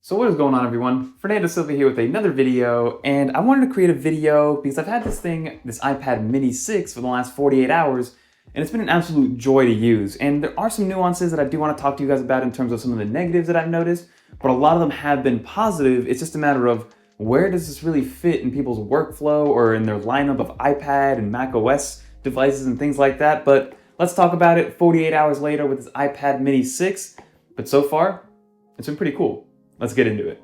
So what is going on, everyone? Fernando Silva here with another video, and I wanted to create a video because I've had this iPad mini 6 for the last 48 hours, and it's been an absolute joy to use. And there are some nuances that I do want to talk to you guys about in terms of some of the negatives that I've noticed, but a lot of them have been positive. It's just a matter of where does this really fit in people's workflow or in their lineup of iPad and Mac OS devices and things like that. But let's talk about it 48 hours later with this iPad mini 6. But so far, it's been pretty cool. Let's get into it.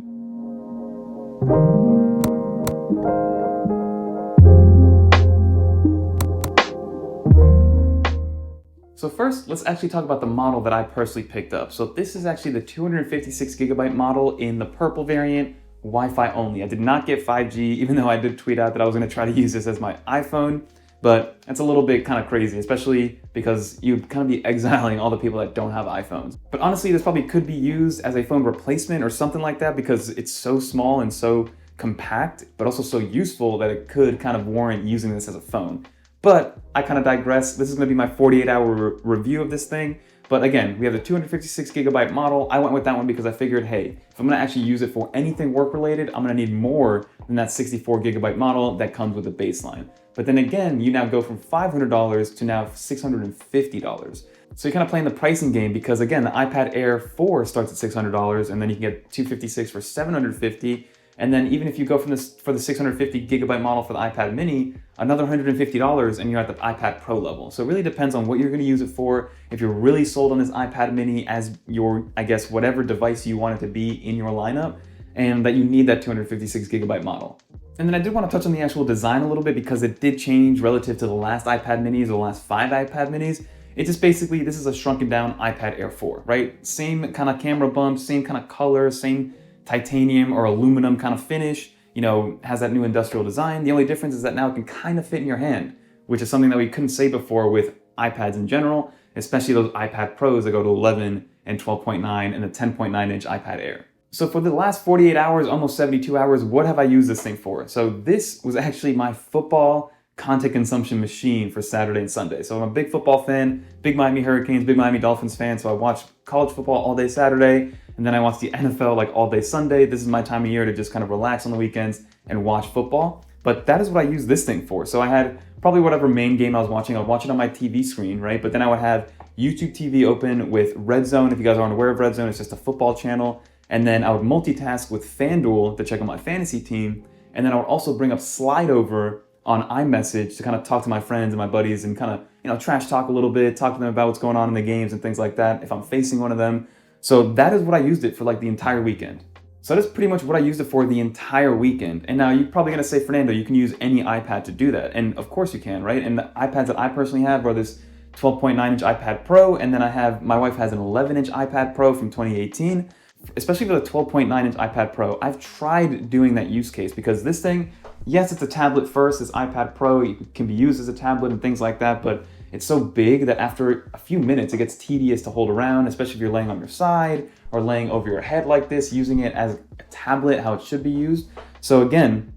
So first, let's actually talk about the model that I personally picked up. So this is actually the 256 gigabyte model in the purple variant, Wi-Fi only. I did not get 5G, even though I did tweet out that I was going to try to use this as my iPhone. But that's a little bit kind of crazy, especially because you'd kind of be exiling all the people that don't have iPhones. But honestly, this probably could be used as a phone replacement or something like that because it's so small and so compact, but also so useful that it could kind of warrant using this as a phone. But I kind of digress. This is going to be my 48-hour review of this thing. But again, we have the 256 gigabyte model. I went with that one because I figured, hey, if I'm going to actually use it for anything work-related, I'm going to need more than that 64 gigabyte model that comes with the baseline. But then again, you now go from $500 to now $650. So you're kind of playing the pricing game because again, the iPad Air 4 starts at $600 and then you can get 256 for $750. And then even if you go for the 650 gigabyte model for the iPad mini, another $150 and you're at the iPad Pro level. So it really depends on what you're going to use it for. If you're really sold on this iPad mini as your, I guess, whatever device you want it to be in your lineup, and that you need that 256 gigabyte model. And then I did want to touch on the actual design a little bit because it did change relative to the last iPad minis or the last 5 iPad minis. It just basically, this is a shrunken down iPad Air 4, right? Same kind of camera bump, same kind of color, same titanium or aluminum kind of finish, you know, has that new industrial design. The only difference is that now it can kind of fit in your hand, which is something that we couldn't say before with iPads in general, especially those iPad Pros that go to 11 and 12.9 and the 10.9 inch iPad Air. So for the last 48 hours, almost 72 hours, what have I used this thing for? So this was actually my football content consumption machine for Saturday and Sunday. So I'm a big football fan, big Miami Hurricanes, big Miami Dolphins fan. So I watch college football all day Saturday, and then I watch the NFL like all day Sunday. This is my time of year to just kind of relax on the weekends and watch football. But that is what I use this thing for. So I had probably whatever main game I was watching on my TV screen, right? But then I would have YouTube TV open with Red Zone. If you guys aren't aware of Red Zone, it's just a football channel. And then I would multitask with FanDuel to check on my fantasy team. And then I would also bring up Slide Over on iMessage to kind of talk to my friends and my buddies and kind of, you know, trash talk a little bit, talk to them about what's going on in the games and things like that if I'm facing one of them. So that is what I used it for like the entire weekend. So that is pretty much what I used it for the entire weekend. And now you're probably gonna say, Fernando, you can use any iPad to do that. And of course you can, right? And the iPads that I personally have are this 12.9 inch iPad Pro. And then my wife has an 11 inch iPad Pro from 2018. Especially for the 12.9 inch iPad Pro, I've tried doing that use case because this thing, yes, it's a tablet first, this iPad Pro, it can be used as a tablet and things like that, but it's so big that after a few minutes, it gets tedious to hold around, especially if you're laying on your side or laying over your head like this, using it as a tablet, how it should be used. So again,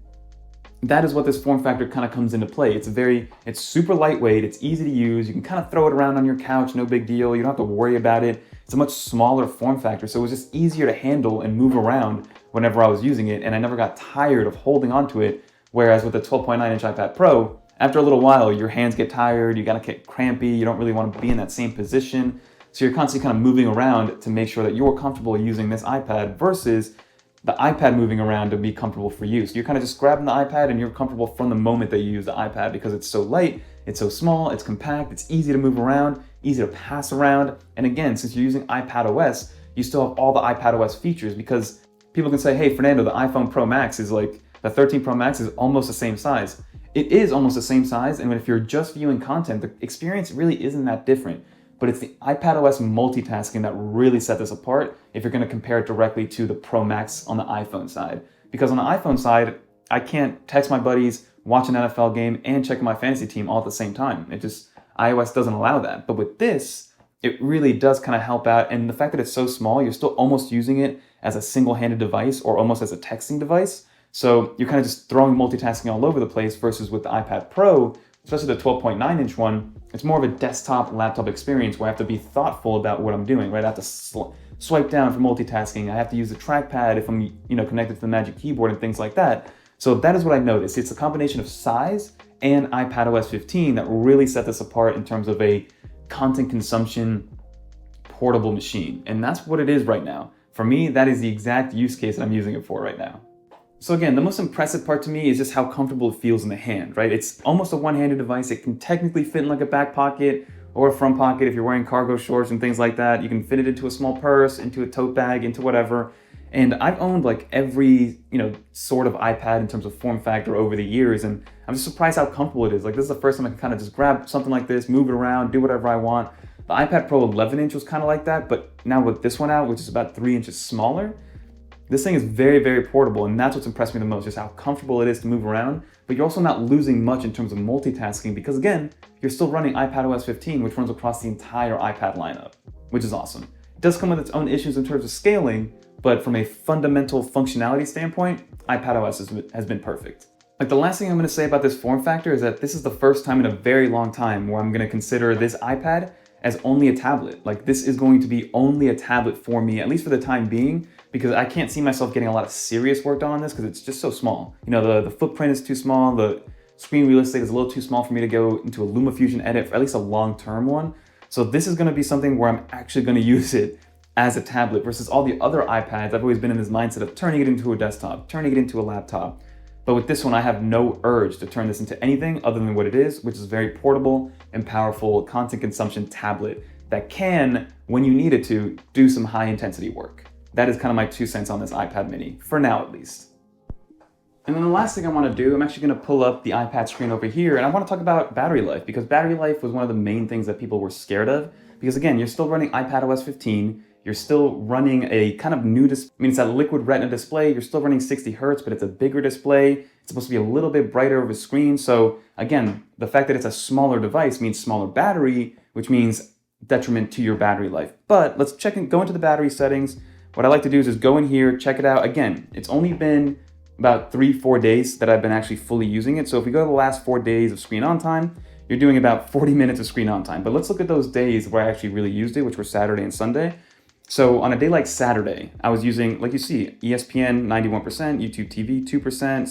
that is what this form factor kind of comes into play. It's super lightweight, it's easy to use, you can kind of throw it around on your couch, no big deal, you don't have to worry about it. It's a much smaller form factor, so it was just easier to handle and move around whenever I was using it, and I never got tired of holding onto it, whereas with the 12.9 inch iPad Pro, after a little while, your hands get tired, you gotta get crampy, you don't really want to be in that same position, so you're constantly kind of moving around to make sure that you're comfortable using this iPad versus the iPad moving around to be comfortable for you. So you're kind of just grabbing the iPad and you're comfortable from the moment that you use the iPad because it's so light, it's so small, it's compact, it's easy to move around, easy to pass around. And again, since you're using iPad OS, you still have all the iPad OS features because people can say, hey, Fernando, the iPhone Pro Max is like, the 13 Pro Max is almost the same size. It is almost the same size, and if you're just viewing content, the experience really isn't that different. But it's the iPad OS multitasking that really set this apart if you're going to compare it directly to the Pro Max on the iPhone side. Because on the iPhone side, I can't text my buddies, watch an NFL game, and check my fantasy team all at the same time. iOS doesn't allow that. But with this, it really does kind of help out. And the fact that it's so small, you're still almost using it as a single-handed device or almost as a texting device. So you're kind of just throwing multitasking all over the place versus with the iPad Pro, especially the 12.9 inch one, it's more of a desktop laptop experience where I have to be thoughtful about what I'm doing, right? I have to swipe down for multitasking. I have to use the trackpad if I'm, connected to the Magic Keyboard and things like that. So that is what I noticed. It's a combination of size and iPadOS 15 that really set this apart in terms of a content consumption portable machine. And that's what it is right now. For me, that is the exact use case that I'm using it for right now. So again, the most impressive part to me is just how comfortable it feels in the hand, right? It's almost a one-handed device. It can technically fit in like a back pocket or a front pocket if you're wearing cargo shorts and things like that. You can fit it into a small purse, into a tote bag, into whatever. And I've owned like every, sort of iPad in terms of form factor over the years, and I'm just surprised how comfortable it is. Like, this is the first time I can kind of just grab something like this, move it around, do whatever I want. The iPad Pro 11-inch was kind of like that, but now with this one out, which is about 3 inches smaller, this thing is very, very portable, and that's what's impressed me the most, just how comfortable it is to move around, but you're also not losing much in terms of multitasking because, again, you're still running iPadOS 15, which runs across the entire iPad lineup, which is awesome. It does come with its own issues in terms of scaling, but from a fundamental functionality standpoint, iPadOS has been perfect. Like, the last thing I'm going to say about this form factor is that this is the first time in a very long time where I'm going to consider this iPad as only a tablet. Like, this is going to be only a tablet for me, at least for the time being, because I can't see myself getting a lot of serious work done on this because it's just so small. The footprint is too small, the screen real estate is a little too small for me to go into a LumaFusion edit for at least a long-term one. So this is going to be something where I'm actually going to use it as a tablet versus all the other iPads. I've always been in this mindset of turning it into a desktop, turning it into a laptop. But with this one, I have no urge to turn this into anything other than what it is, which is a very portable and powerful content consumption tablet that can, when you need it to, do some high intensity work. That is kind of my 2 cents on this iPad mini, for now at least. And then the last thing I want to do, I'm actually going to pull up the iPad screen over here, and I want to talk about battery life, because battery life was one of the main things that people were scared of. Because again, you're still running iPadOS 15, you're still running a kind of new display. I mean, it's that liquid retina display. You're still running 60 hertz, but it's a bigger display. It's supposed to be a little bit brighter of a screen. So again, the fact that it's a smaller device means smaller battery, which means detriment to your battery life. But let's go into the battery settings. What I like to do is just go in here, check it out. Again, it's only been about 3-4 days that I've been actually fully using it. So if we go to the last 4 days of screen on time, you're doing about 40 minutes of screen on time. But let's look at those days where I actually really used it, which were Saturday and Sunday. So on a day like Saturday, I was using, like you see, ESPN 91%, YouTube TV 2%,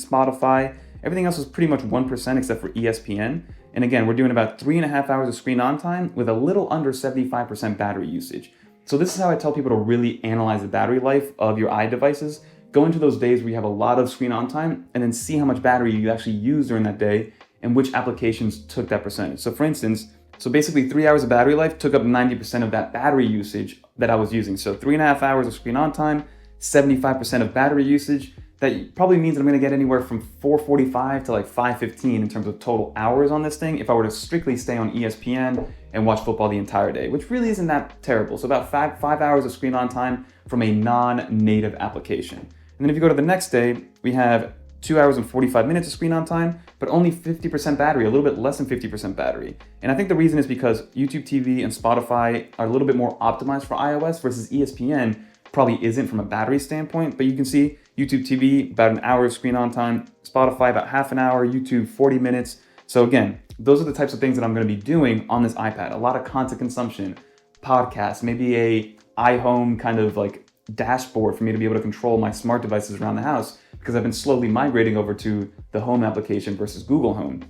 Spotify. Everything else was pretty much 1% except for ESPN. And again, we're doing about 3.5 hours of screen on time with a little under 75% battery usage. So this is how I tell people to really analyze the battery life of your iDevices. Go into those days where you have a lot of screen on time and then see how much battery you actually use during that day and which applications took that percentage. So for instance, basically 3 hours of battery life took up 90% of that battery usage that I was using. So 3.5 hours of screen on time, 75% of battery usage. That probably means that I'm gonna get anywhere from 4:45 to like 5:15 in terms of total hours on this thing if I were to strictly stay on ESPN and watch football the entire day, which really isn't that terrible. So about 5 hours of screen on time from a non-native application. And then if you go to the next day, we have 2 hours and 45 minutes of screen on time, but only 50% battery, a little bit less than 50% battery. And I think the reason is because YouTube TV and Spotify are a little bit more optimized for iOS versus ESPN probably isn't from a battery standpoint. But you can see YouTube TV, about an hour of screen on time, Spotify, about half an hour, YouTube, 40 minutes. So again, those are the types of things that I'm gonna be doing on this iPad. A lot of content consumption, podcasts, maybe a iHome kind of like dashboard for me to be able to control my smart devices around the house, because I've been slowly migrating over to the Home application versus Google Home.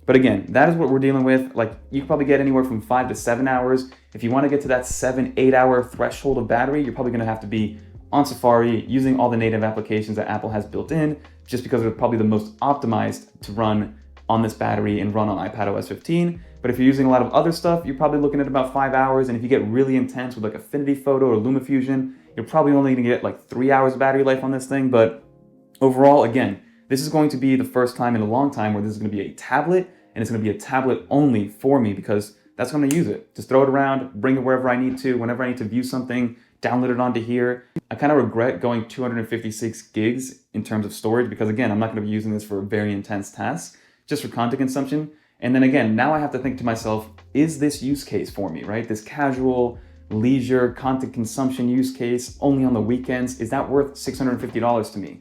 But again, that is what we're dealing with. Like, you can probably get anywhere from 5 to 7 hours. If you want to get to that 7-8 hour threshold of battery, you're probably going to have to be on Safari using all the native applications that Apple has built in, just because they're probably the most optimized to run on this battery and run on iPadOS 15. But if you're using a lot of other stuff, you're probably looking at about 5 hours. And if you get really intense with like Affinity Photo or LumaFusion, you're probably only going to get like 3 hours of battery life on this thing. But overall, again, this is going to be the first time in a long time where this is going to be a tablet, and it's going to be a tablet only for me, because that's when I'm going to use it. Just throw it around, bring it wherever I need to, whenever I need to view something, download it onto here. I kind of regret going 256 gigs in terms of storage, because again, I'm not going to be using this for very intense tasks, just for content consumption. And then again, now I have to think to myself, is this use case for me, right? This casual, leisure, content consumption use case only on the weekends, is that worth $650 to me?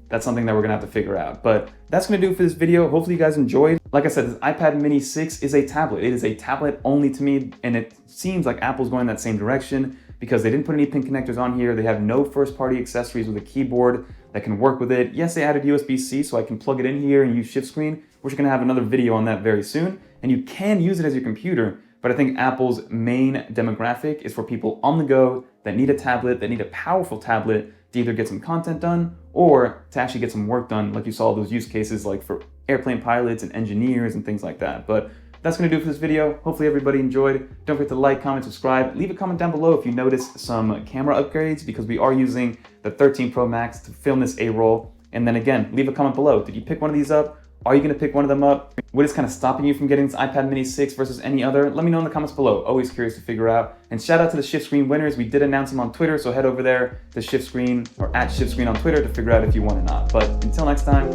That's something that we're gonna have to figure out. But that's gonna do it for this video. Hopefully you guys enjoyed. Like I said, this iPad mini 6 is a tablet. It is a tablet only to me, and it seems like Apple's going that same direction. because they didn't put any pin connectors on here. They have no first-party accessories with a keyboard that can work with it. Yes, they added USB-C, so I can plug it in here and use shift screen. We're just gonna have another video on that very soon. And you can use it as your computer, but I think Apple's main demographic is for people on the go that need a tablet, that need a powerful tablet to either get some content done or to actually get some work done, like you saw those use cases like for airplane pilots and engineers and things like that. But that's gonna do it for this video. Hopefully everybody enjoyed. Don't forget to like, comment, subscribe. Leave a comment down below if you noticed some camera upgrades, because we are using the 13 Pro Max to film this A-roll. And then again, leave a comment below. Did you pick one of these up? Are you gonna pick one of them up? What is kind of stopping you from getting this iPad mini 6 versus any other? Let me know in the comments below. Always curious to figure out. And shout out to the Shift Screen winners. We did announce them on Twitter, so head over there to Shift Screen or at Shift Screen on Twitter to figure out if you won or not. But until next time,